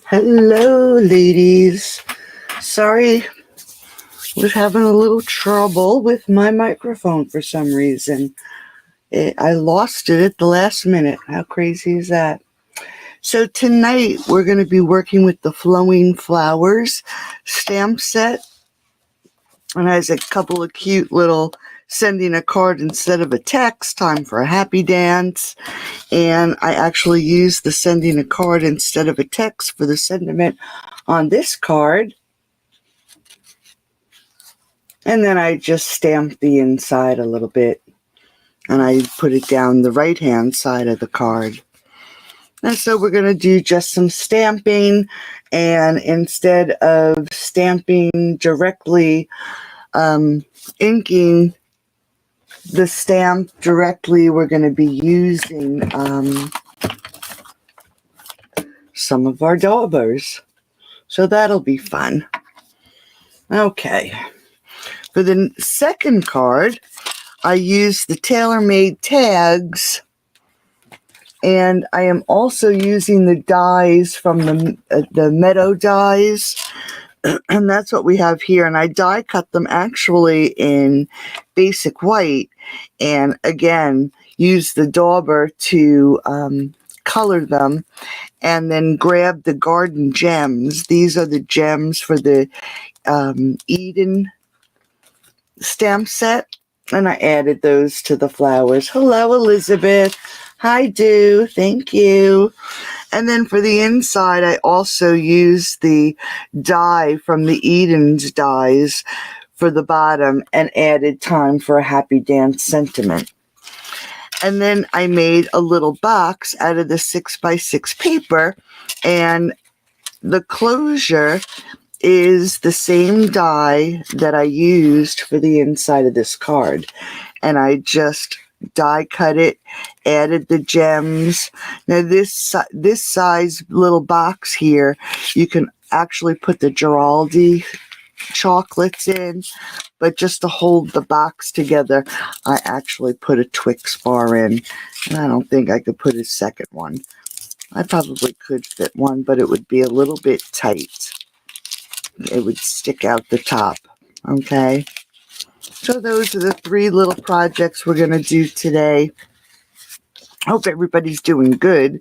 Hello, ladies. Sorry, was having a little trouble with my microphone for some reason. I lost it at the last minute. How crazy is that? So tonight we're going to be working with the Flowing Flowers stamp set, and it has a couple of cute little sending a card instead of a text, time for a happy dance. And I actually used the sending a card instead of a text for the sentiment on this card. And then I just stamped the inside a little bit, and I put it down the right hand side of the card. And so we're going to do just some stamping, and instead of stamping directly, inking the stamp directly, we're going to be using some of our daubers. So that'll be fun. Okay. For the second card, I used the TaylorMade tags, and I am also using the dies from the Meadow dies, and that's what we have here. And I die cut them actually in basic white, and again use the dauber to color them, and then grab the Garden Gems. These are the gems for the Eden stamp set, and I added those to the flowers. Hello, Elizabeth. Hi, Do. Thank you. And then for the inside, I also used the die from the Eden's dies for the bottom and added time for a happy dance sentiment. And then I made a little box out of the 6x6 paper, and the closure is the same die that I used for the inside of this card. And I just die cut it, added the gems. Now this size little box here, you can actually put the Giraldi chocolates in, but just to hold the box together, I actually put a Twix bar in. And I don't think I could put a second one. I probably could fit one, but it would be a little bit tight. It would stick out the top. Okay, so those are the three little projects we're going to do today. Hope everybody's doing good.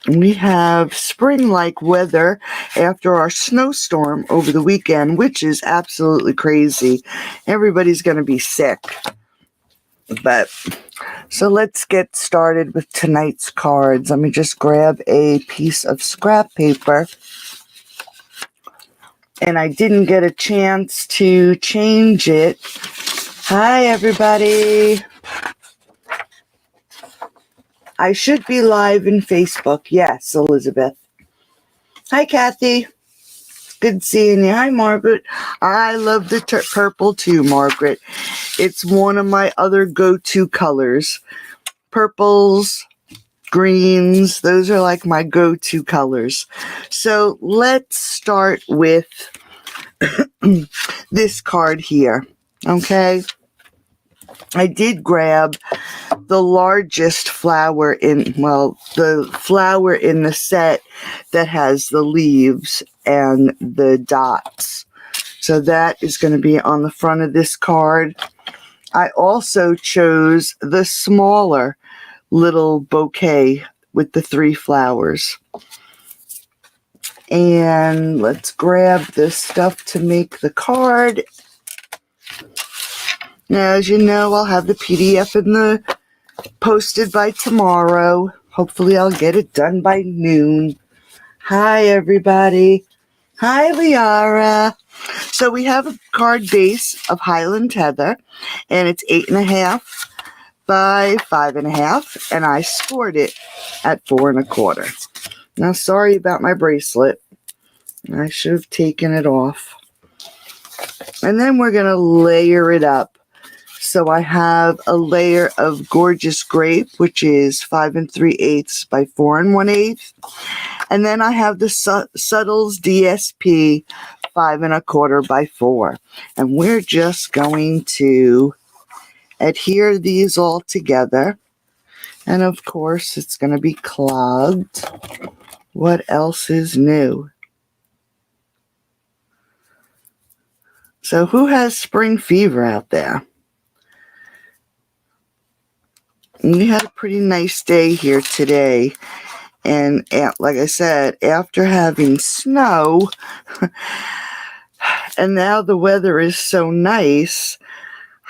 We have spring-like weather after our snowstorm over the weekend, which is absolutely crazy. Everybody's going to be sick. But so let's get started with tonight's cards. Let me just grab a piece of scrap paper. And I didn't get a chance to change it. Hi, everybody. I should be live in Facebook. Yes, Elizabeth. Hi, Kathy. Good seeing you. Hi, Margaret. I love the purple too, Margaret. It's one of my other go-to colors. Purples, greens, those are like my go-to colors. So let's start with this card here. Okay, I did grab the largest flower in, well, the flower in the set that has the leaves and the dots. So that is going to be on the front of this card. I also chose the smaller little bouquet with the 3 flowers. And let's grab the stuff to make the card. Now, as you know, I'll have the PDF in the posted by tomorrow. Hopefully I'll get it done by noon. Hi, everybody. Hi, Liara. So we have a card base of Highland Heather, and it's 8.5 by 5.5, and I scored it at 4 1/4. Now, sorry about my bracelet. I should have taken it off. And then we're going to layer it up. So I have a layer of Gorgeous Grape, which is 5 3/8 by 4 1/8. And then I have the Subtles DSP 5 1/4 by 4. And we're just going to adhere these all together. And of course, it's going to be clogged what else is new. So who has spring fever out there? We had a pretty nice day here today. And like I said, after having snow, and now the weather is so nice,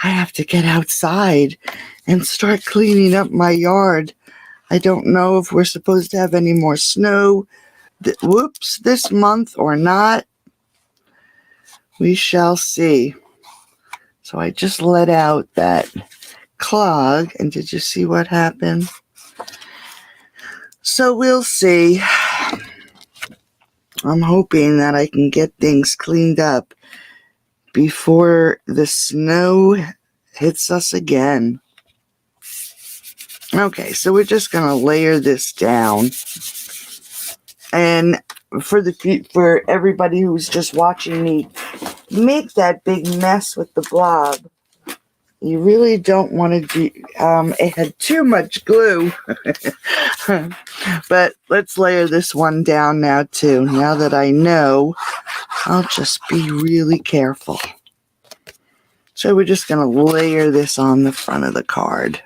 I have to get outside and start cleaning up my yard. I don't know if we're supposed to have any more snow, this month or not. We shall see. So I just let out that clog, and did you see what happened? So we'll see. I'm hoping that I can get things cleaned up before the snow hits us again. Okay, so we're just going to layer this down. And for everybody who's just watching me make that big mess with the blob, you really don't want to do add too much glue. But let's layer this one down now too. Now that I know, I'll just be really careful. So we're just going to layer this on the front of the card.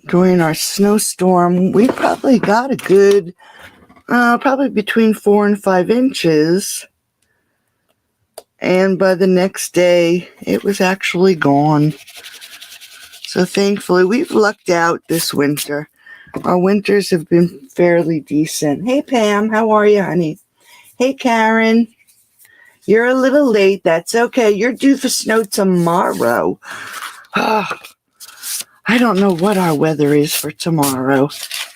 During our snowstorm, we probably got a good, probably between 4 and 5 inches. And by the next day, it was actually gone. So thankfully, we've lucked out this winter. Our winters have been fairly decent. Hey, Pam, how are you, honey? Hey, Karen. You're a little late. That's okay. You're due for snow tomorrow. I don't know what our weather is for tomorrow.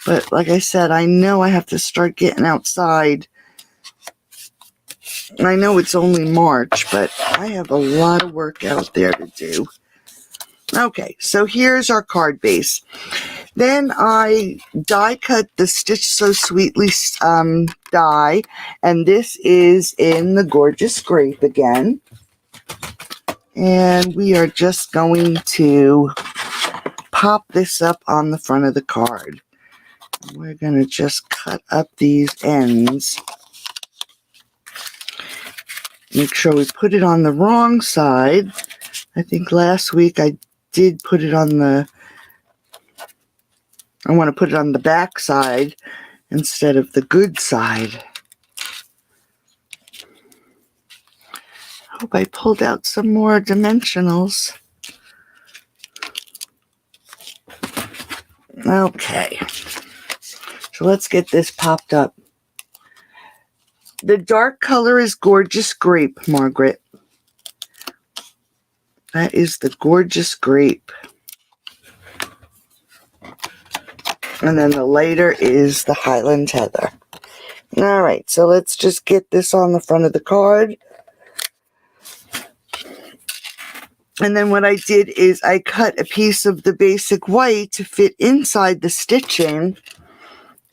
But like I said, I know I have to start getting outside. I know it's only March, but I have a lot of work out there to do. Okay, so here's our card base. Then I die cut the Stitch So Sweetly die, and this is in the Gorgeous Grape again. And we are just going to pop this up on the front of the card. We're going to just cut up these ends. Make sure we put it on the wrong side. I think last week I did put it on the, I want to put it on the back side instead of the good side. I hope I pulled out some more dimensionals. Okay. So let's get this popped up. The dark color is Gorgeous Grape, Margaret. That is the Gorgeous Grape. And then the lighter is the Highland Heather. All right, so let's just get this on the front of the card. And then what I did is I cut a piece of the basic white to fit inside the stitching.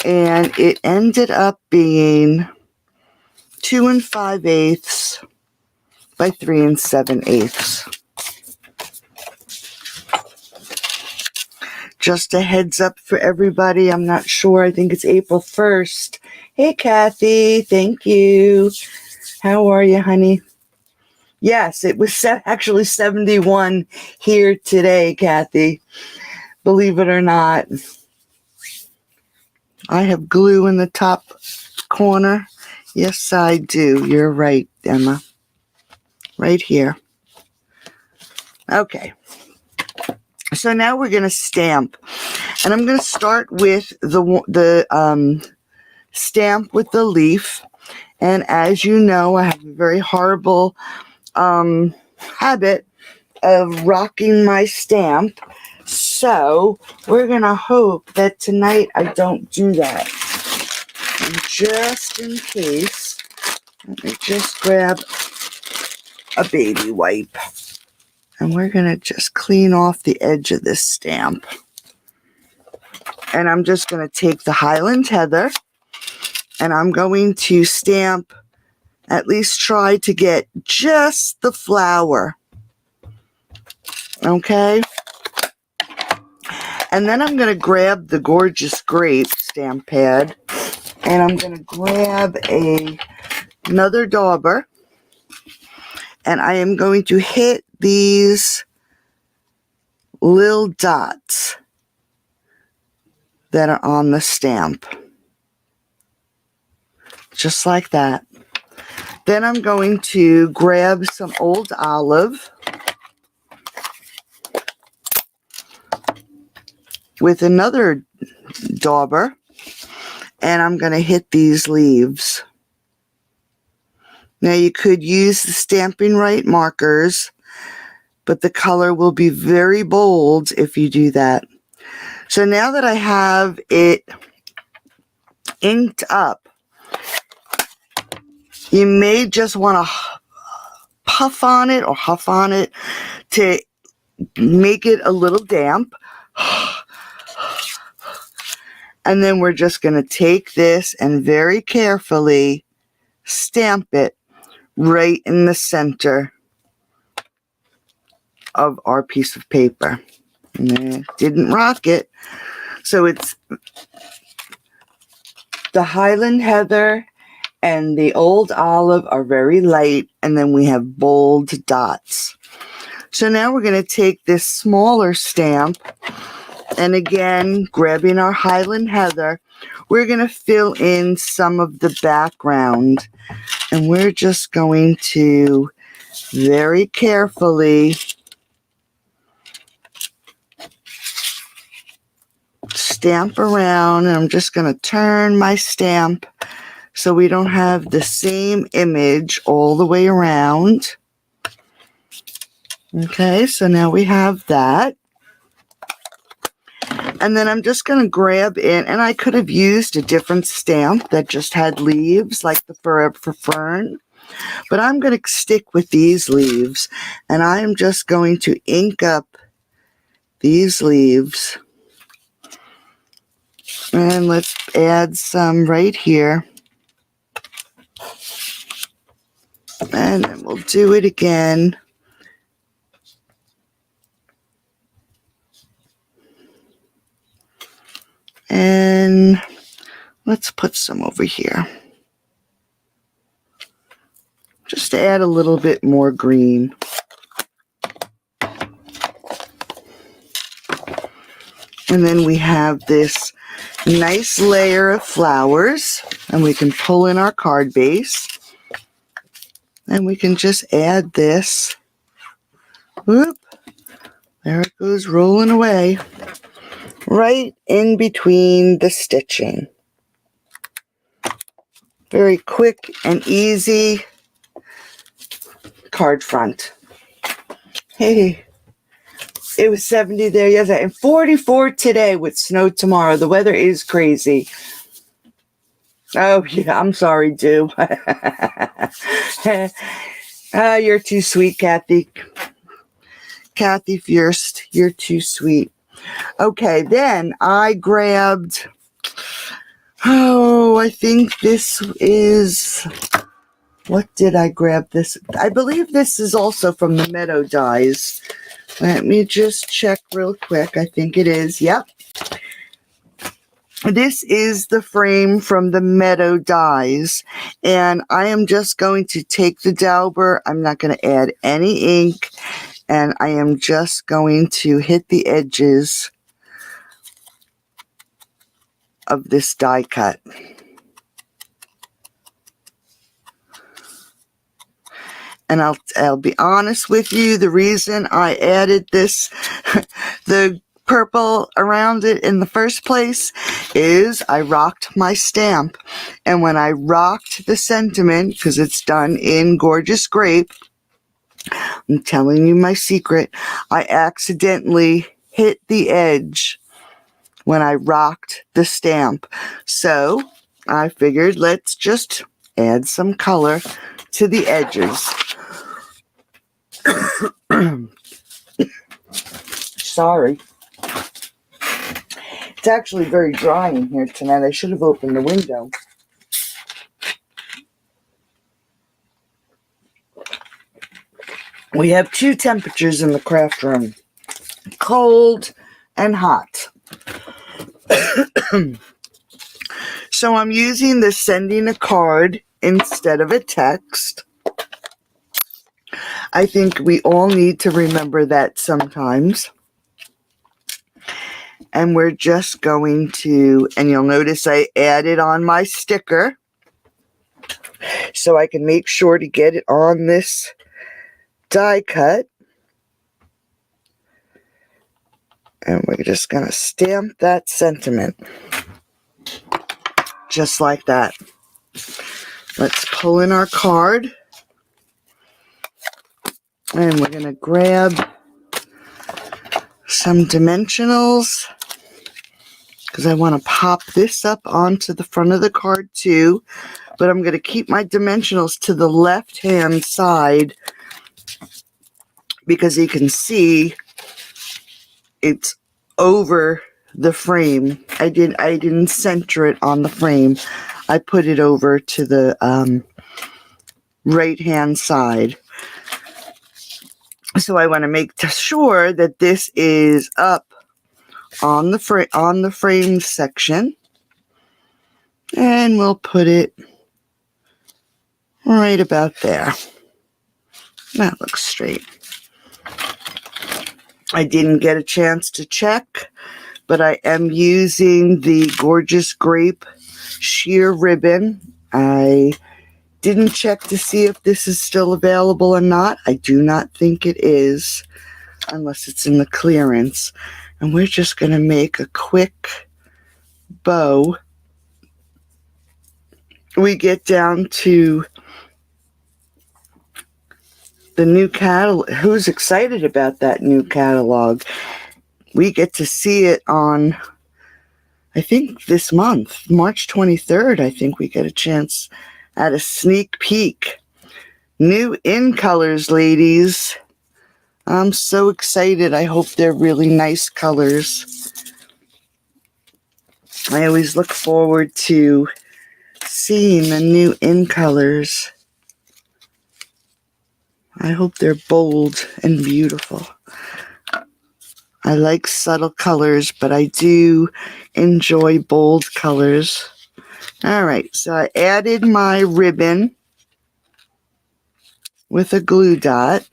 And it ended up being 2 5/8 by 3 7/8. Just a heads up for everybody. I'm not sure. I think it's April 1st. Hey, Kathy. Thank you. How are you, honey? Yes, it was actually 71 here today, Kathy. Believe it or not. I have glue in the top corner. Yes, I do. You're right, Emma. Right here. Okay. So now we're going to stamp. And I'm going to start with the stamp with the leaf. And as you know, I have a very horrible habit of rocking my stamp. So we're going to hope that tonight I don't do that. And just in case, let me just grab a baby wipe. And we're going to just clean off the edge of this stamp. And I'm just going to take the Highland Heather, and I'm going to stamp, at least try to get just the flower. Okay. And then I'm going to grab the Gorgeous Grape stamp pad, and I'm going to grab another dauber, and I am going to hit these little dots that are on the stamp. Just like that. Then I'm going to grab some Old Olive with another dauber, and I'm going to hit these leaves. Now you could use the Stampin' Right markers, but the color will be very bold if you do that. So now that I have it inked up, you may just want to puff on it or huff on it to make it a little damp. And then we're just going to take this and very carefully stamp it right in the center of our piece of paper. Didn't rock it. So it's the Highland Heather and the Old Olive are very light, and then we have bold dots. So now we're going to take this smaller stamp, and again, grabbing our Highland Heather, we're going to fill in some of the background, and we're just going to very carefully stamp around, and I'm just going to turn my stamp so we don't have the same image all the way around. Okay, so now we have that. And then I'm just going to grab in, and I could have used a different stamp that just had leaves, like the Forever Fern. But I'm going to stick with these leaves, and I am just going to ink up these leaves. And let's add some right here. And then we'll do it again. And let's put some over here. Just to add a little bit more green. And then we have this nice layer of flowers, and we can pull in our card base. And we can just add this. Whoop. There it goes, rolling away. Right in between the stitching. Very quick and easy card front. Hey, it was 70 there yesterday and 44 today with snow tomorrow. The weather is crazy. Oh, yeah, I'm sorry, Dew. You're too sweet, Kathy. Kathy Fierst, you're too sweet. Okay, then I grabbed, I think this is, what did I grab this? I believe this is also from the Meadow Dies. Let me just check real quick. I think it is. Yep. This is the frame from the Meadow Dies, and I am just going to take the dauber. I'm not going to add any ink, and I am just going to hit the edges of this die cut. And I'll be honest with you, the reason I added this, the purple around it in the first place, is I rocked my stamp. And when I rocked the sentiment, because it's done in Gorgeous Grape, I'm telling you my secret, I accidentally hit the edge when I rocked the stamp. So I figured let's just add some color to the edges. Sorry. It's actually very dry in here tonight. I should have opened the window. We have two temperatures in the craft room. cold and hot. So I'm using the sending a card instead of a text. I think we all need to remember that sometimes. And we're just going to, and you'll notice I added on my sticker so I can make sure to get it on this die cut. And we're just going to stamp that sentiment. Just like that. Let's pull in our card. And we're going to grab some dimensionals, because I want to pop this up onto the front of the card too. But I'm going to keep my dimensionals to the left-hand side, because you can see it's over the frame. I didn't center it on the frame. I put it over to the right-hand side. So I want to make sure that this is up on the frame section, and we'll put it right about there. That looks straight. I didn't get a chance to check, but I am using the Gorgeous Grape sheer ribbon. I didn't check to see if this is still available or not. I do not think it is, unless it's in the clearance. And we're just going to make a quick bow. We get down to the new catalog. Who's excited about that new catalog? We get to see it on, I think, this month, March 23rd. I think we get a chance at a sneak peek. New in colors, ladies. I'm so excited. I hope they're really nice colors. I always look forward to seeing the new in colors. I hope they're bold and beautiful. I like subtle colors, but I do enjoy bold colors. All right, so I added my ribbon with a glue dot.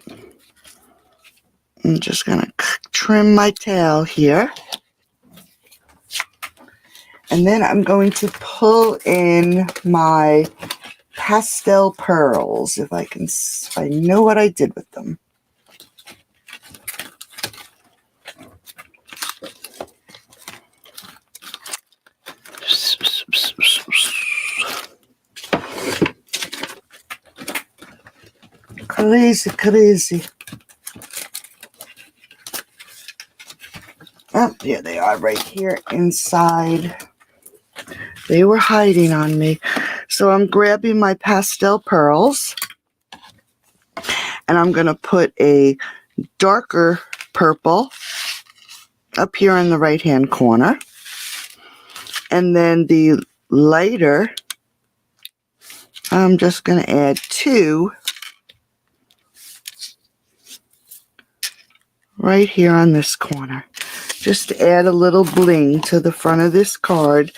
I'm just going to trim my tail here. And then I'm going to pull in my pastel pearls, if I know what I did with them. Crazy, crazy. Oh, here they are, right here inside. They were hiding on me. So I'm grabbing my pastel pearls, and I'm going to put a darker purple up here in the right-hand corner. And then the lighter, I'm just going to add 2 right here on this corner. Just to add a little bling to the front of this card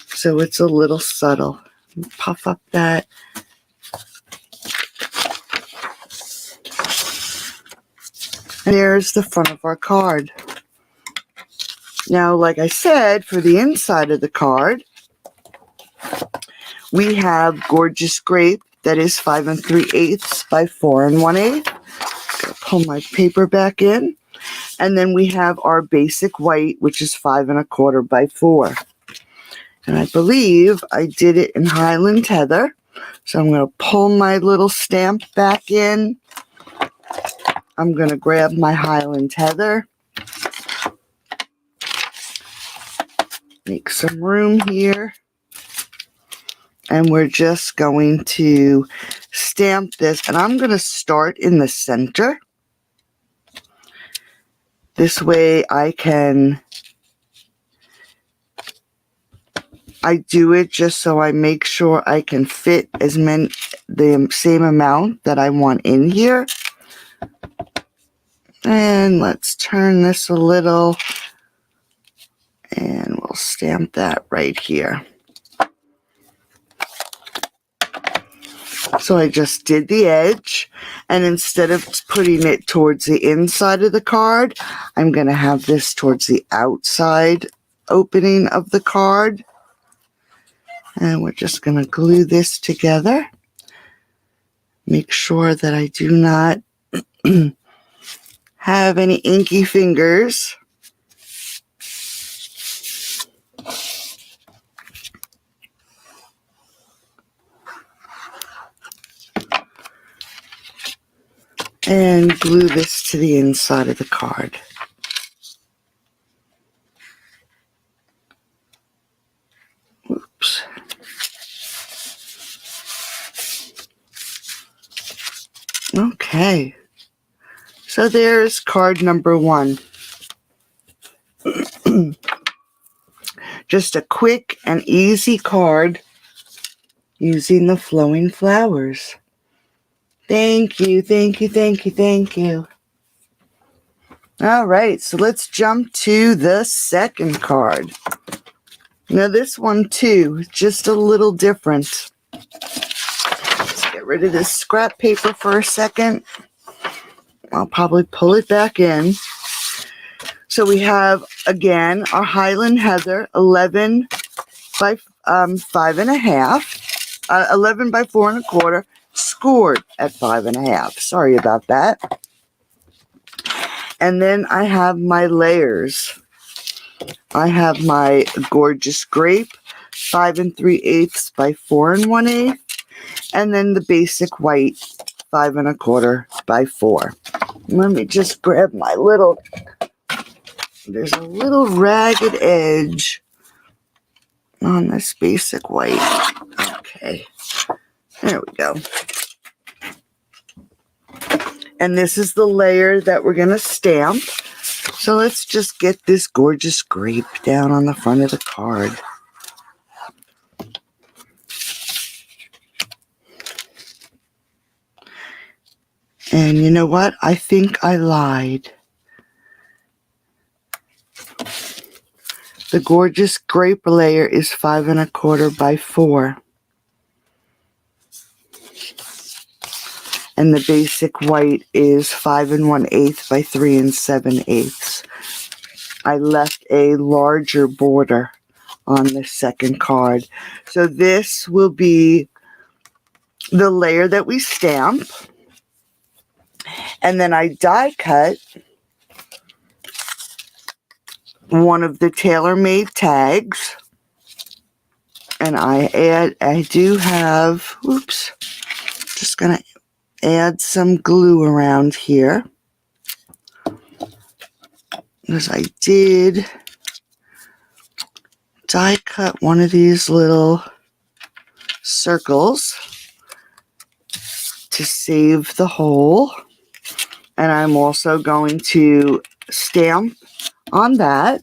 so it's a little subtle. Puff up that. And there's the front of our card. Now, like I said, for the inside of the card, we have Gorgeous Grape that is 5 3/8 by 4 1/8. Pull my paper back in. And then we have our basic white, which is 5 1/4 by 4. And I believe I did it in Highland Heather. So I'm going to pull my little stamp back in. I'm going to grab my Highland Heather. Make some room here. And we're just going to stamp this. And I'm going to start in the center. This way I do it just so I make sure I can fit the same amount that I want in here. And let's turn this a little, and we'll stamp that right here. So I just did the edge, and instead of putting it towards the inside of the card, I'm going to have this towards the outside opening of the card. And we're just going to glue this together. Make sure that I do not have any inky fingers. And glue this to the inside of the card. Oops. Okay. So there's card number 1. Just a quick and easy card using the flowing flowers. Thank you, thank you, thank you, thank you. All right, so let's jump to the second card. Now this one too, just a little different. Let's get rid of this scrap paper for a second. I'll probably pull it back in. So we have, again, our Highland Heather, 11 by 5.5, 11 by 4.25, scored at 5.5. Sorry about that. And then I have my layers. I have my Gorgeous Grape, 5 3/8 by 4 1/8, and then the basic white, 5 1/4 by 4. Let me just grab my little, there's a little ragged edge on this basic white. Okay, there we go. And this is the layer that we're going to stamp. So let's just get this Gorgeous Grape down on the front of the card. And you know what? I think I lied. The Gorgeous Grape layer is 5 1/4 by 4. And the basic white is 5 1/8 by 3 7/8. I left a larger border on the second card. So this will be the layer that we stamp. And then I die cut one of the TaylorMade tags. And I do have, oops, just going to add some glue around here, because I did die cut one of these little circles to save the hole, and I'm also going to stamp on that.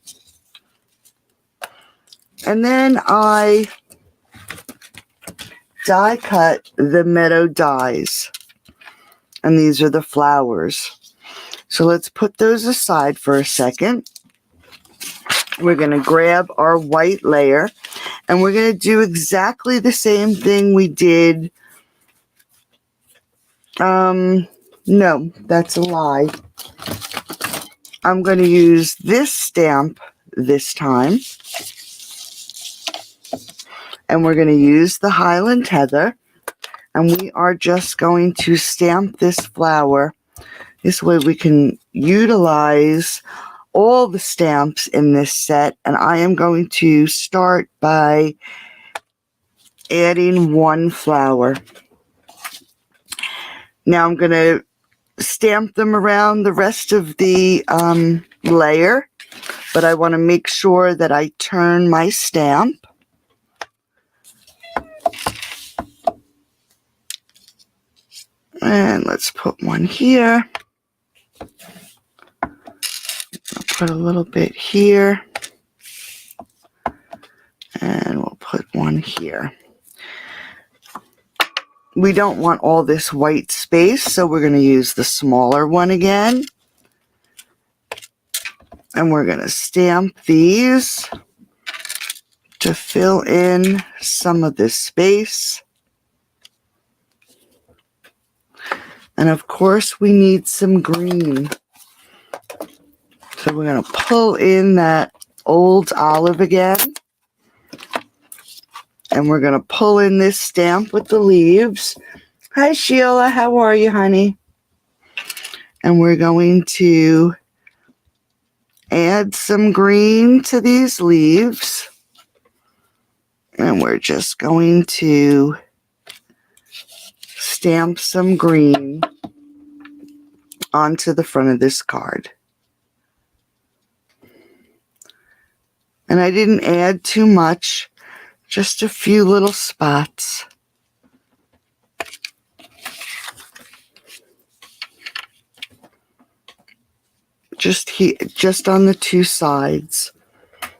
And then I die cut the Meadow dies. And these are the flowers. So let's put those aside for a second. We're going to grab our white layer, and we're going to do exactly the same thing we did. No, that's a lie. I'm going to use this stamp this time. And we're going to use the Highland Heather. And we are just going to stamp this flower. This way we can utilize all the stamps in this set. And I am going to start by adding one flower. Now I'm going to stamp them around the rest of the layer. But I want to make sure that I turn my stamp. And let's put one here. I'll put a little bit here. And we'll put one here. We don't want all this white space, so we're going to use the smaller one again. And we're going to stamp these to fill in some of this space. And of course, we need some green. So we're going to pull in that old olive again. And we're going to pull in this stamp with the leaves. Hi, Sheila. How are you, honey? And we're going to add some green to these leaves. And we're just going to stamp some green onto the front of this card. And I didn't add too much, just a few little spots. Just on the two sides.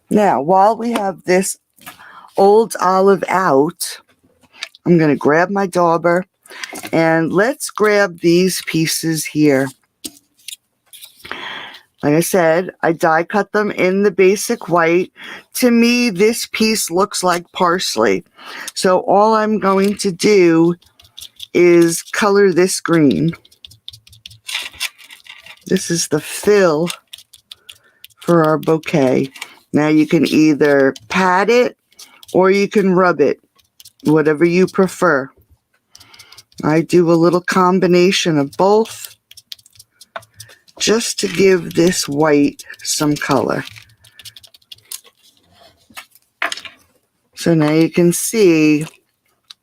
Now, while we have this old olive out, I'm going to grab my dauber and let's grab these pieces here. Like I said, I die cut them in the basic white. To me, this piece looks like parsley. So all I'm going to do is color this green. This is the fill for our bouquet. Now you can either pat it or you can rub it, whatever you prefer. I do a little combination of both, just to give this white some color. So now you can see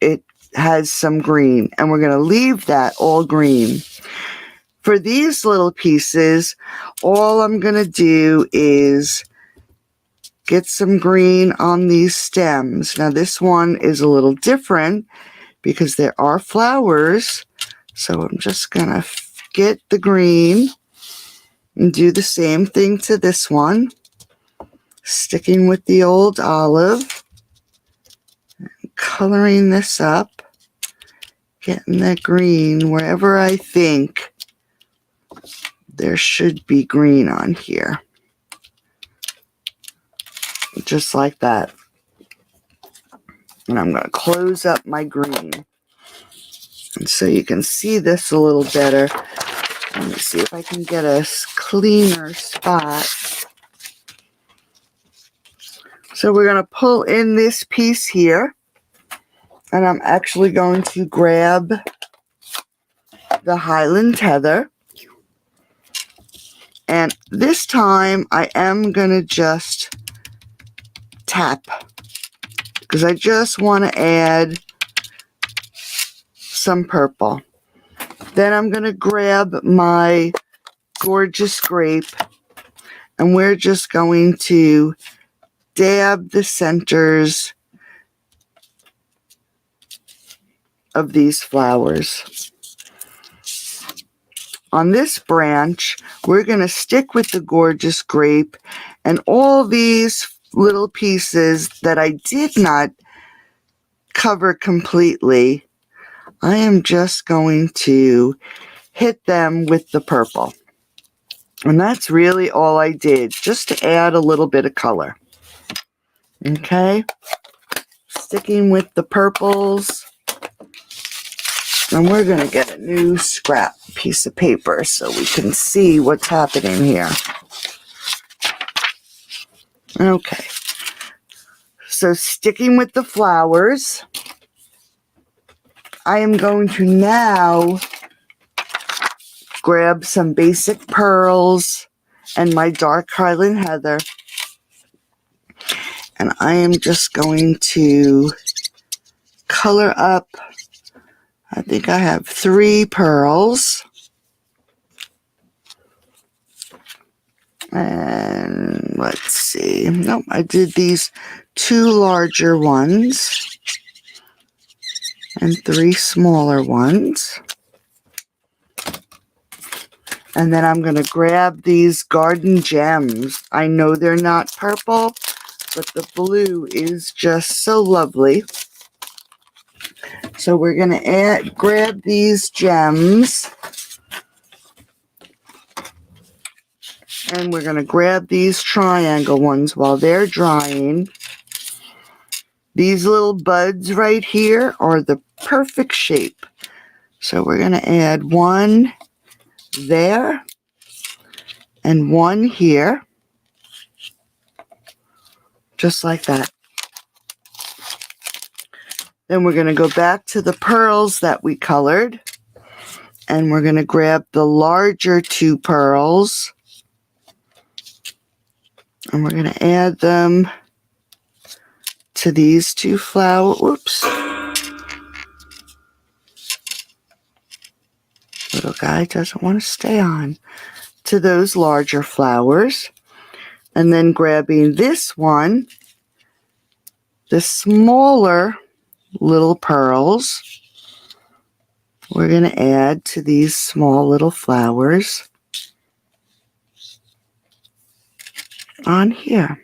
it has some green, and we're going to leave that all green. For these little pieces, all I'm going to do is get some green on these stems. Now this one is a little different because there are flowers. So I'm just going to get the green and do the same thing to this one. Sticking with the old olive. Coloring this up. Getting that green wherever I think there should be green on here. Just like that. And I'm going to close up my green. And so you can see this a little better. Let me see if I can get a cleaner spot. So we're going to pull in this piece here. And I'm actually going to grab the Highland Heather. And this time I am going to just tap, because I just want to add some purple. Then I'm going to grab my Gorgeous Grape, and we're just going to dab the centers of these flowers. On this branch, we're going to stick with the Gorgeous Grape, and all these little pieces that I did not cover completely, I am just going to hit them with the purple. And that's really all I did, just to add a little bit of color. Okay? Sticking with the purples. And we're going to get a new scrap piece of paper so we can see what's happening here. Okay. So sticking with the flowers, I am going to now grab some basic pearls and my dark Highland Heather. And I am just going to color up. I think I have 3 pearls. And let's see. Nope, I did these 2 larger ones and 3 smaller ones. And then I'm going to grab these Garden Gems. I know they're not purple, but the blue is just so lovely. So we're going to grab these gems. And we're going to grab these triangle ones while they're drying. These little buds right here are the perfect shape. So we're going to add one there and one here. Just like that. Then we're going to go back to the pearls that we colored. And we're going to grab the larger two pearls. And we're going to add them to these two flowers. Whoops. Little guy doesn't want to stay on. To those larger flowers. And then grabbing this one, the smaller little pearls, we're going to add to these small little flowers on here.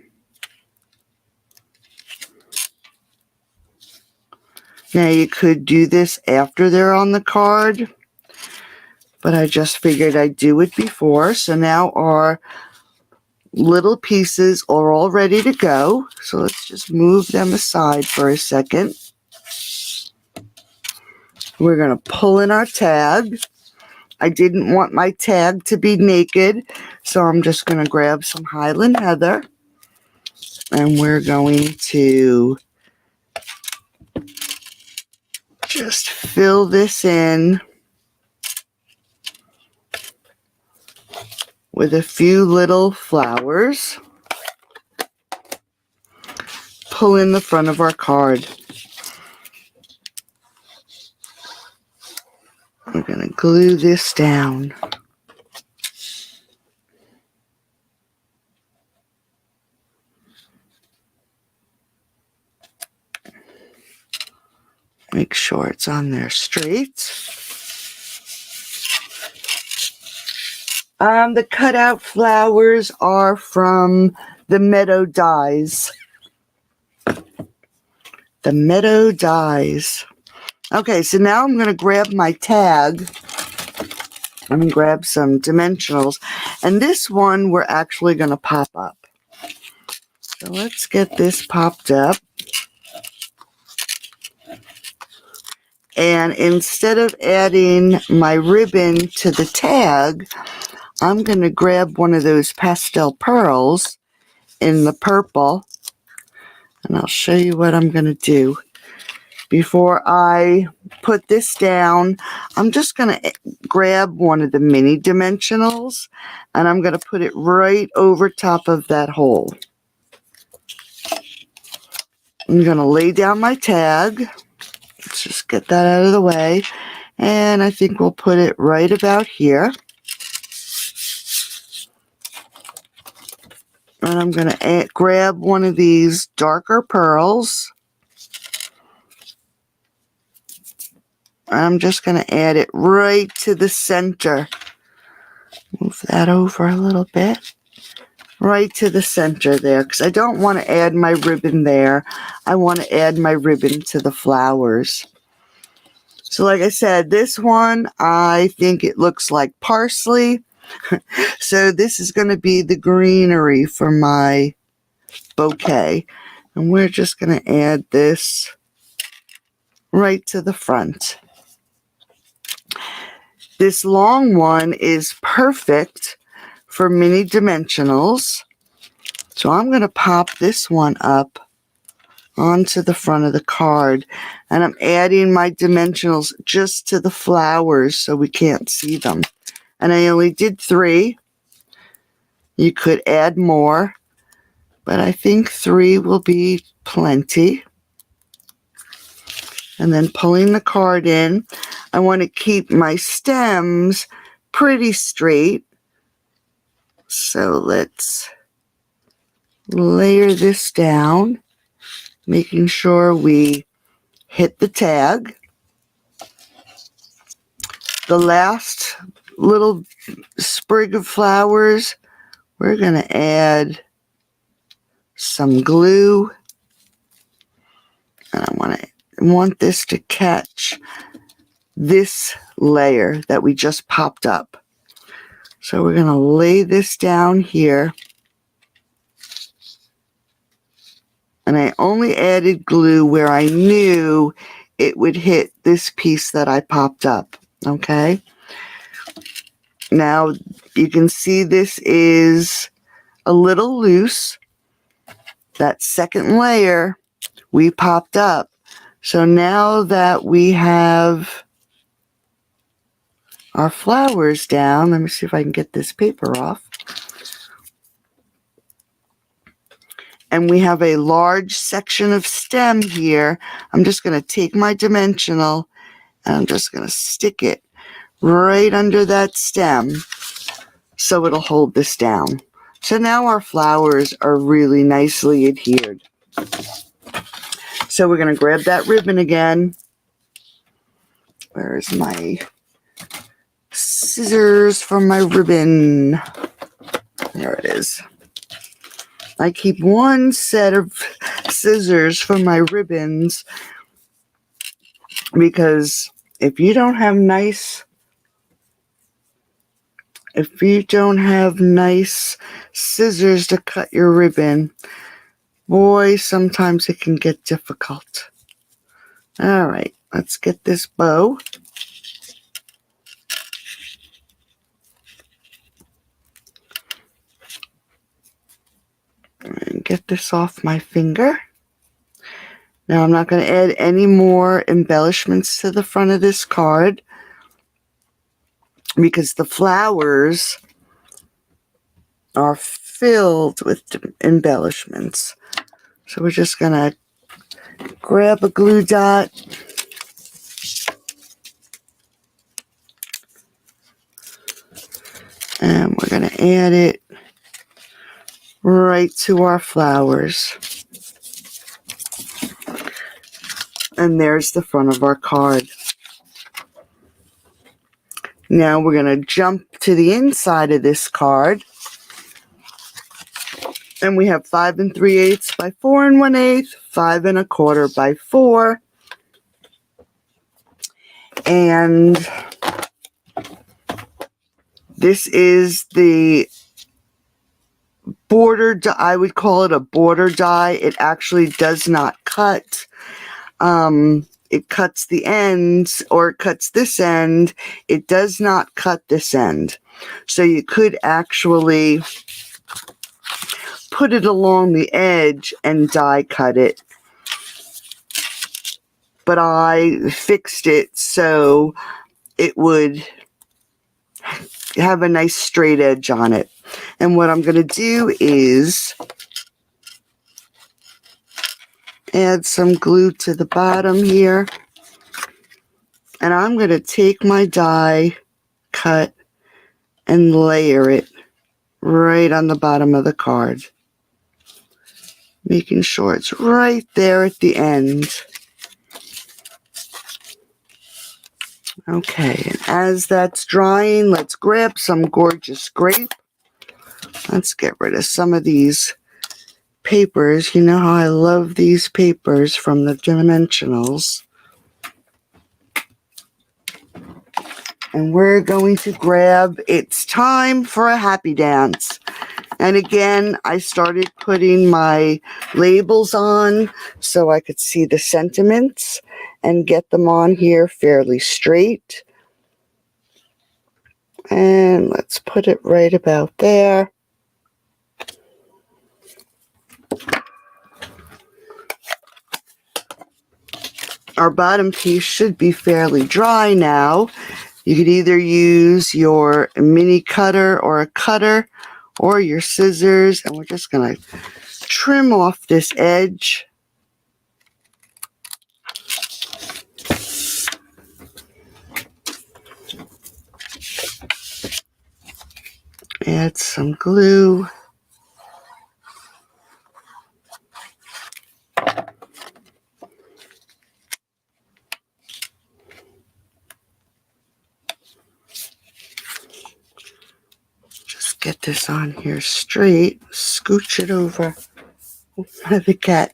Now you could do this after they're on the card, but I just figured I'd do it before. So now our little pieces are all ready to go. So let's just move them aside for a second. We're going to pull in our tag. I didn't want my tag to be naked, so I'm just going to grab some Highland Heather. And we're going to just fill this in with a few little flowers. Pull in the front of our card. We're going to glue this down. Make sure it's on there straight. The cutout flowers are from the Meadow Dies. The Meadow Dies. Okay, so now I'm going to grab my tag. I'm going to grab some dimensionals. And this one we're actually going to pop up. So let's get this popped up. And instead of adding my ribbon to the tag, I'm going to grab one of those pastel pearls in the purple. And I'll show you what I'm going to do. Before I put this down, I'm just going to grab one of the mini dimensionals and I'm going to put it right over top of that hole. I'm going to lay down my tag. Let's just get that out of the way. And I think we'll put it right about here. And I'm going to grab one of these darker pearls. I'm just going to add it right to the center. Move that over a little bit. Right to the center there, because I don't want to add my ribbon there. I want to add my ribbon to the flowers. So like I said, this one, I think it looks like parsley. So this is going to be the greenery for my bouquet. And we're just going to add this right to the front. This long one is perfect for mini dimensionals. So I'm going to pop this one up onto the front of the card. And I'm adding my dimensionals just to the flowers so we can't see them. And I only did 3. You could add more, but I think 3 will be plenty. And then pulling the card in, I want to keep my stems pretty straight. So let's layer this down, making sure we hit the tag. The last little sprig of flowers, we're going to add some glue. And I want this to catch this layer that we just popped up. So we're going to lay this down here. And I only added glue where I knew it would hit this piece that I popped up. Okay. Now you can see this is a little loose. That second layer we popped up. So now that we have our flowers down, let me see if I can get this paper off. And we have a large section of stem here. I'm just going to take my dimensional and I'm just going to stick it right under that stem so it'll hold this down. So now our flowers are really nicely adhered. So we're going to grab that ribbon again. Where's my scissors for my ribbon? There it is. I keep one set of scissors for my ribbons because if you don't have nice scissors to cut your ribbon, boy, sometimes it can get difficult. All right, let's get this bow. And get this off my finger. Now I'm not going to add any more embellishments to the front of this card because the flowers are filled with embellishments. So we're just going to grab a glue dot and we're going to add it right to our flowers. And there's the front of our card. Now we're going to jump to the inside of this card. And we have 5 3/8 by 4 1/8, 5 1/4 by 4. And this is the border die. I would call it a border die. It actually does not cut. It cuts the ends, or it cuts this end. It does not cut this end. So you could actually put it along the edge and die cut it. But I fixed it so it would have a nice straight edge on it. And what I'm going to do is add some glue to the bottom here. And I'm going to take my die cut and layer it right on the bottom of the card, making sure it's right there at the end. Okay, and as that's drying, let's grab some gorgeous grape. Let's get rid of some of these papers. You know how I love these papers from the Dimensionals. And we're going to grab It's Time for a Happy Dance. And again, I started putting my labels on so I could see the sentiments and get them on here fairly straight. And let's put it right about there. Our bottom piece should be fairly dry now. You could either use your mini cutter or a cutter or your scissors, and we're just going to trim off this edge. Add some glue. Just get this on here straight. Scooch it over. The cat.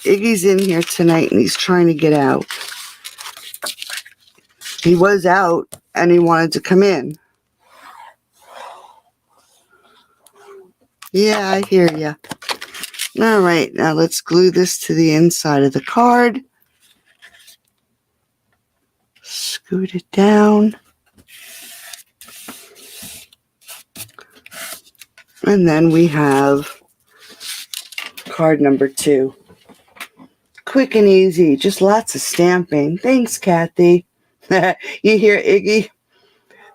Iggy's in here tonight and he's trying to get out. He was out and he wanted to come in. Yeah, I hear ya. All right, now let's glue this to the inside of the card. Scoot it down. And then we have card number 2. Quick and easy, just lots of stamping. Thanks, Kathy. You hear Iggy?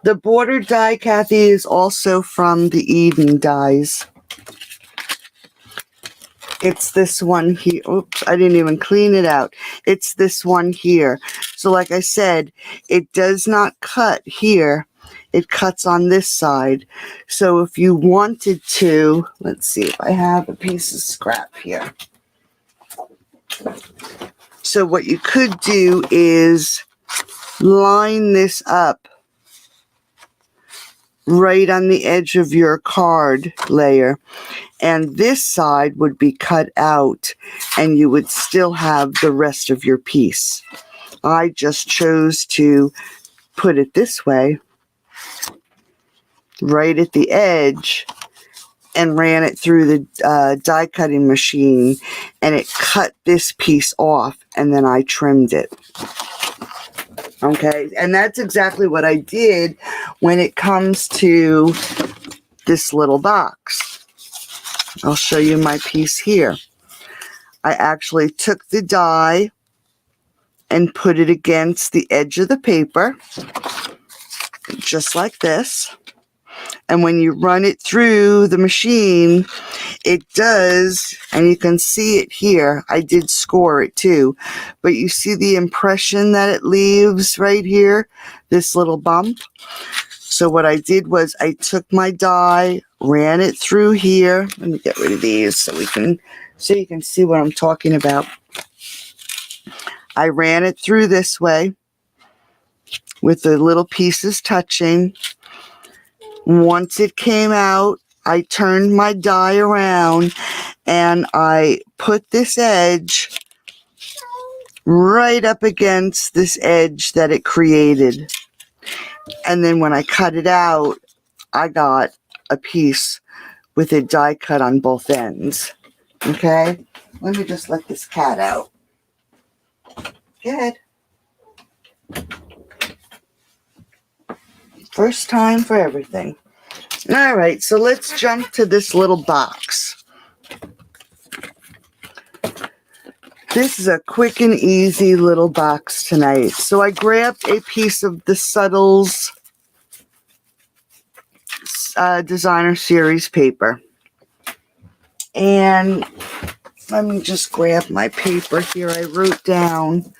The border die, Kathy, is also from the Eden dies. It's this one here. Oops, I didn't even clean it out. It's this one here. So like I said, it does not cut here. It cuts on this side. So if you wanted to, let's see if I have a piece of scrap here. So what you could do is line this up right on the edge of your card layer. And this side would be cut out and you would still have the rest of your piece. I just chose to put it this way, right at the edge, and ran it through the die cutting machine, and it cut this piece off, and then I trimmed it. Okay, and that's exactly what I did when it comes to this little box. I'll show you my piece here. I actually took the die and put it against the edge of the paper, just like this. And when you run it through the machine, it does, and you can see it here. I did score it too, but you see the impression that it leaves right here, this little bump. So what I did was I took my die, ran it through here. Let me get rid of these so you can see what I'm talking about. I ran it through this way with the little pieces touching. Once it came out, I turned my die around and I put this edge right up against this edge that it created. And then when I cut it out, I got a piece with a die cut on both ends. Okay? Let me just let this cat out. Good. First time for everything. All right, so let's jump to this little box. This is a quick and easy little box tonight. So I grabbed a piece of the Subtles Designer Series paper. And let me just grab my paper here. I wrote down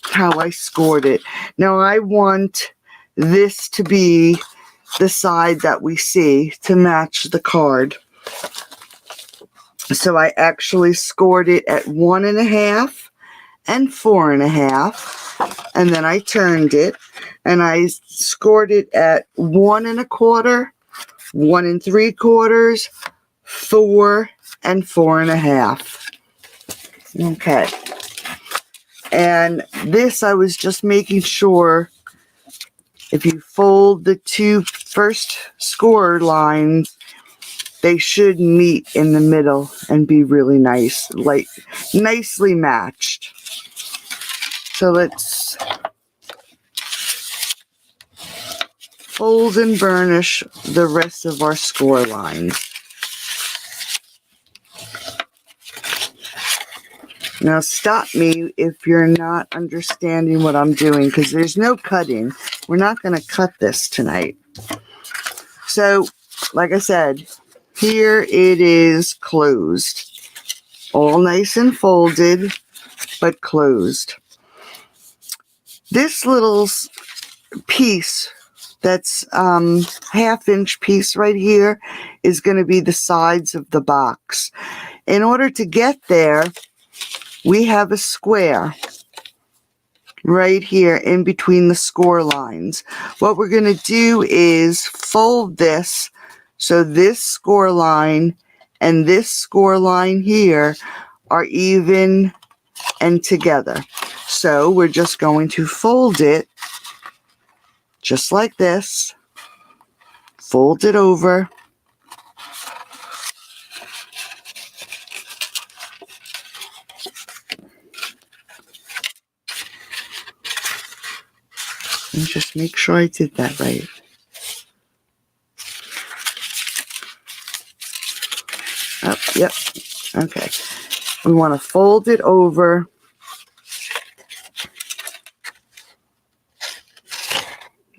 how I scored it. Now I want this to be the side that we see to match the card. So I actually scored it at 1.5 and 4.5, and then I turned it and I scored it at 1 1/4, 1 3/4, 4, and 4.5. Okay. And this, I was just making sure if you fold the two first score lines, they should meet in the middle and be really nice, like nicely matched. So let's fold and burnish the rest of our score lines. Now stop me if you're not understanding what I'm doing, because there's no cutting. We're not going to cut this tonight. So, like I said, here it is closed. All nice and folded, but closed. This little piece that's 1/2-inch piece right here is going to be the sides of the box. In order to get there, we have a square right here in between the score lines. What we're going to do is fold this so this score line and this score line here are even and together. So we're just going to fold it just like this, fold it over, And just make sure I did that right. Oh, yep. Okay. We want to fold it over.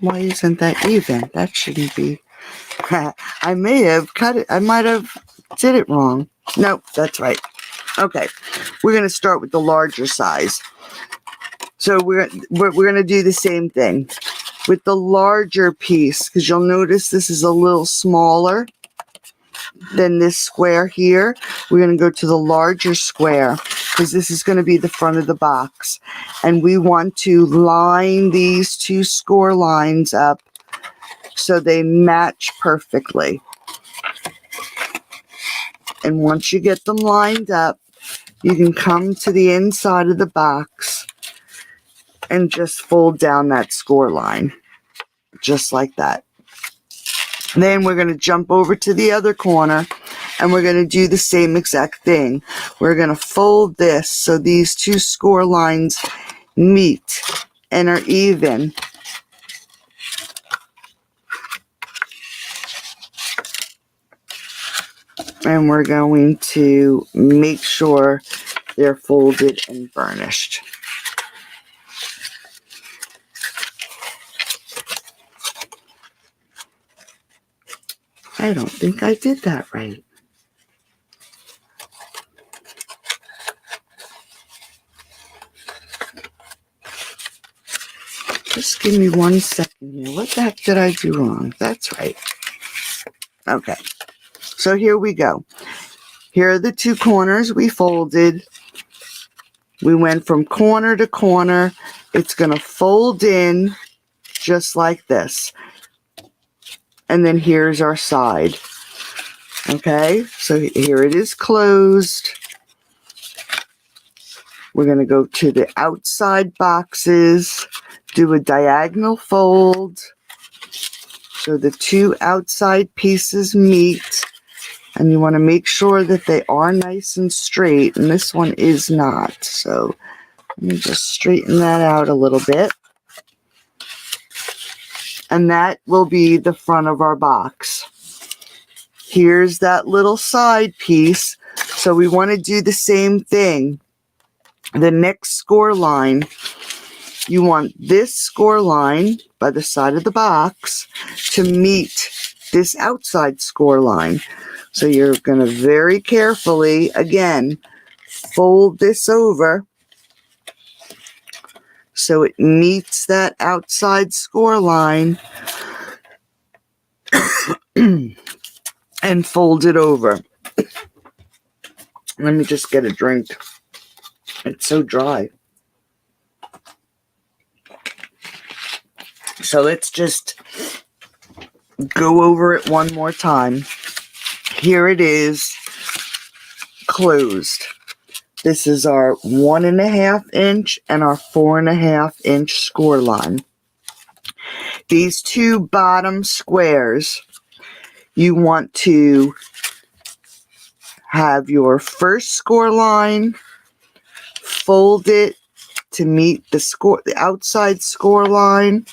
Why isn't that even? That shouldn't be. I may have cut it. I might have did it wrong. Nope, that's right. Okay. We're going to start with the larger size. So we're going to do the same thing with the larger piece, because you'll notice this is a little smaller than this square here. We're going to go to the larger square because this is going to be the front of the box. And we want to line these two score lines up so they match perfectly. And once you get them lined up, you can come to the inside of the box and just fold down that score line, just like that. Then we're going to jump over to the other corner and we're going to do the same exact thing. We're going to fold this so these two score lines meet and are even. And we're going to make sure they're folded and burnished. I don't think I did that right. Just give me 1 second here. What the heck did I do wrong? That's right. Okay. So here we go. Here are the two corners we folded. We went from corner to corner. It's going to fold in just like this. And then here's our side. Okay, so here it is closed. We're going to go to the outside boxes, do a diagonal fold so the two outside pieces meet. And you want to make sure that they are nice and straight, and this one is not. So let me just straighten that out a little bit. And that will be the front of our box. Here's that little side piece. So we want to do the same thing. The next score line, you want this score line by the side of the box to meet this outside score line. So you're going to very carefully, again, fold this over so it meets that outside score line and fold it over. Let me just get a drink. It's so dry. So let's just go over it one more time. Here it is, closed. This is our 1.5 inch and our 4.5 inch score line. These two bottom squares, you want to have your first score line, fold it to meet the outside score line.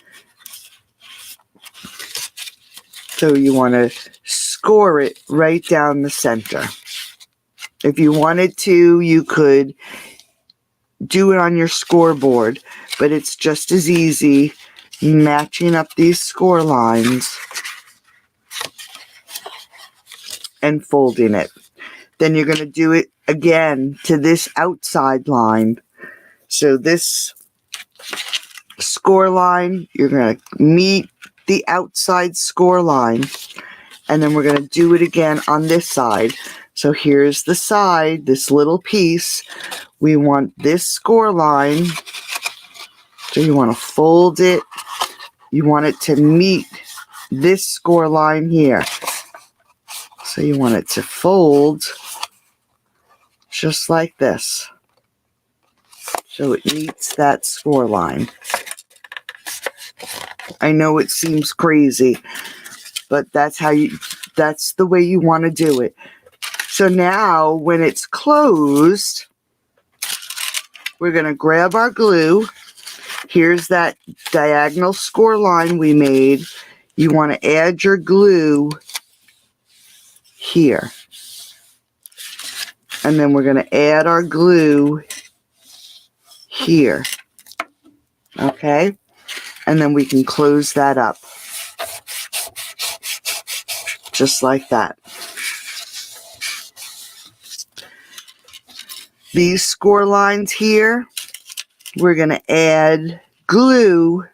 So you want to score it right down the center. If you wanted to, you could do it on your scoreboard, but it's just as easy matching up these score lines and folding it. Then you're going to do it again to this outside line. So this score line, you're going to meet the outside score line, and then we're going to do it again on this side. So here's the side, this little piece. We want this score line. So you want to fold it. You want it to meet this score line here. So you want it to fold just like this. So it meets that score line. I know it seems crazy, but that's the way you want to do it. So now when it's closed, we're going to grab our glue Here's that diagonal score line we made. You want to add your glue here. And then we're going to add our glue here. Okay? And then we can close that up. Just like that. These score lines here, we're going to add glue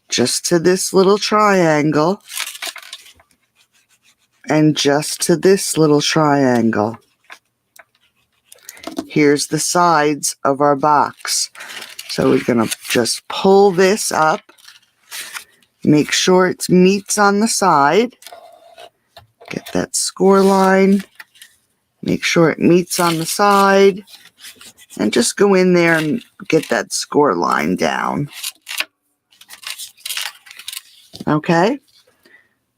just to this little triangle and just to this little triangle. Here's the sides of our box. So we're going to just pull this up, make sure it meets on the side, get that score line, make sure it meets on the side, and just go in there and get that score line down. Okay?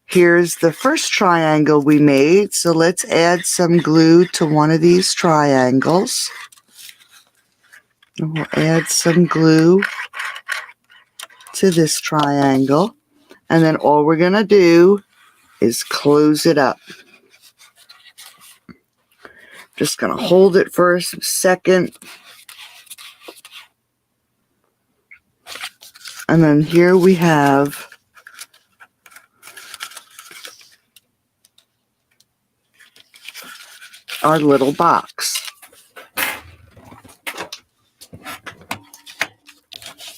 Here's the first triangle we made, so let's add some glue to one of these triangles. And we'll add some glue to this triangle, and then all we're going to do is close it up. Just going to hold it for a second. And then here we have our little box.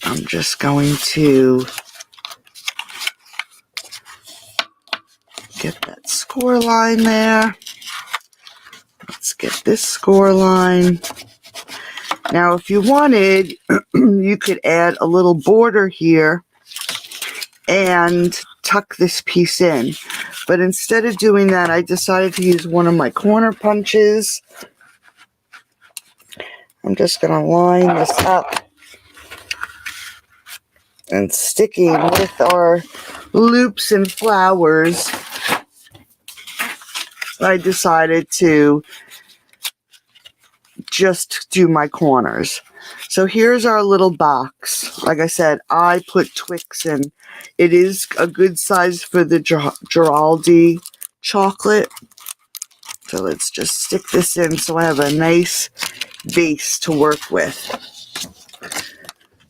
I'm just going to get that score line there. Let's get this score line. Now, if you wanted, you could add a little border here and tuck this piece in. But instead of doing that, I decided to use one of my corner punches. I'm just going to line this up. And sticking with our loops and flowers, I decided to just do my corners. So here's our little box. Like I said, I put Twix in. It is a good size for the Giraldi chocolate. So let's just stick this in so I have a nice base to work with.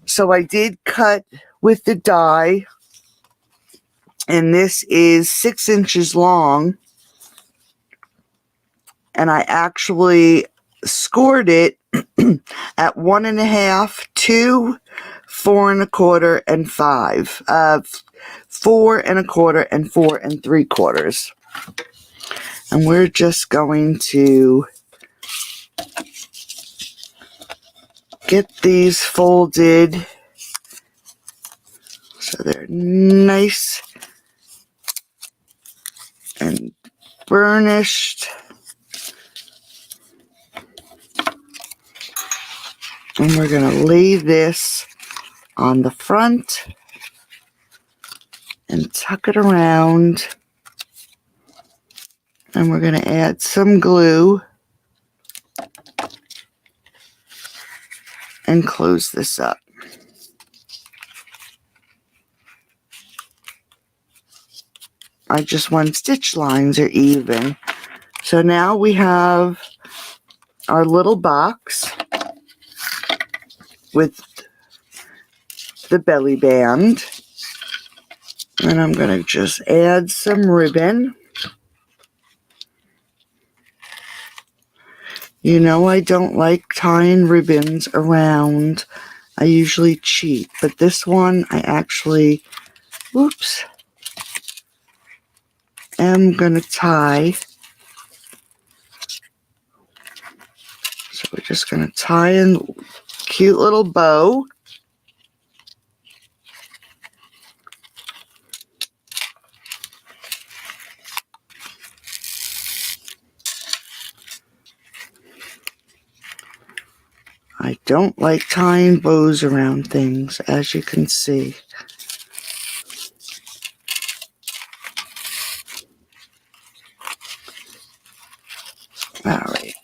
So I did cut with the die, and this is 6 inches long, and I actually scored it at 1.5, 2, 4 1/4, and 5. 4 1/4 and 4 3/4. And we're just going to get these folded so they're nice and burnished. And we're going to lay this on the front and tuck it around. And we're going to add some glue and close this up. I just want stitch lines are even. So now we have our little box with the belly band. And I'm going to just add some ribbon. You know I don't like tying ribbons around. I usually cheat, but this one I actually, whoops, am going to tie. So we're just going to tie in a cute little bow. I don't like tying bows around things, as you can see. All right.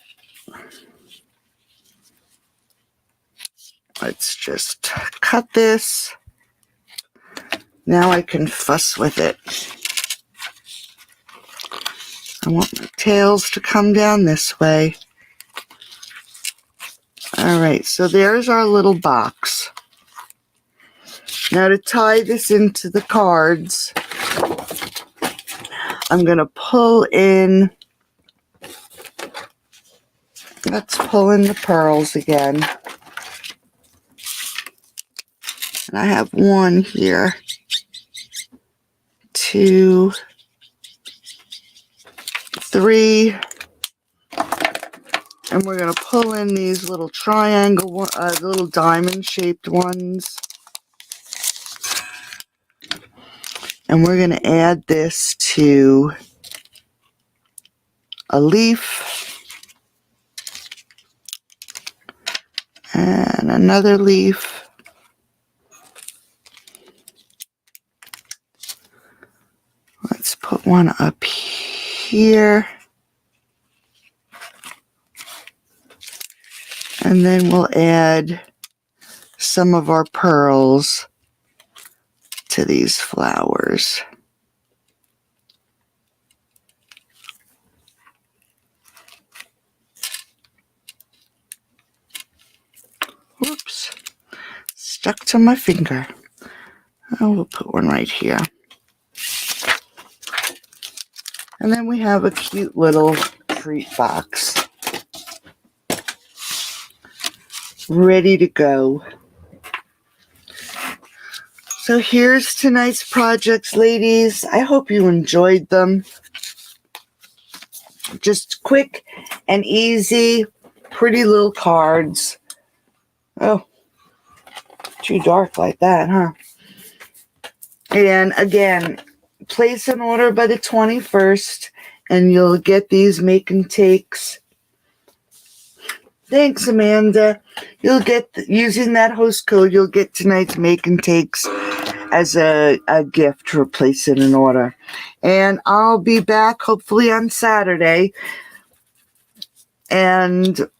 Let's just cut this. Now I can fuss with it. I want my tails to come down this way. Alright, so there's our little box. Now to tie this into the cards, I'm going to pull in, let's pull in the pearls again. And I have 1 here, 2, 3, and we're going to pull in these little triangle, little diamond shaped ones. And we're going to add this to a leaf and another leaf. Let's put one up here. And then we'll add some of our pearls to these flowers. Whoops, stuck to my finger. Oh, we'll put one right here. And then we have a cute little treat box ready to go. So here's tonight's projects, ladies. I hope you enjoyed them. Just quick and easy, pretty little cards. Oh, too dark like that, huh? And again, place an order by the 21st and you'll get these make and takes. Thanks, Amanda. You'll get, using that host code, you'll get tonight's make and takes as a gift to replace in an order. And I'll be back hopefully on Saturday. And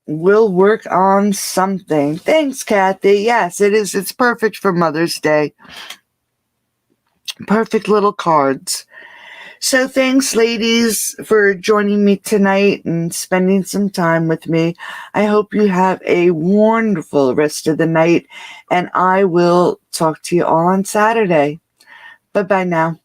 we'll work on something. Thanks, Kathy. Yes, it is. It's perfect for Mother's Day. Perfect little cards. So thanks, ladies, for joining me tonight and spending some time with me. I hope you have a wonderful rest of the night, and I will talk to you all on Saturday. Bye-bye now.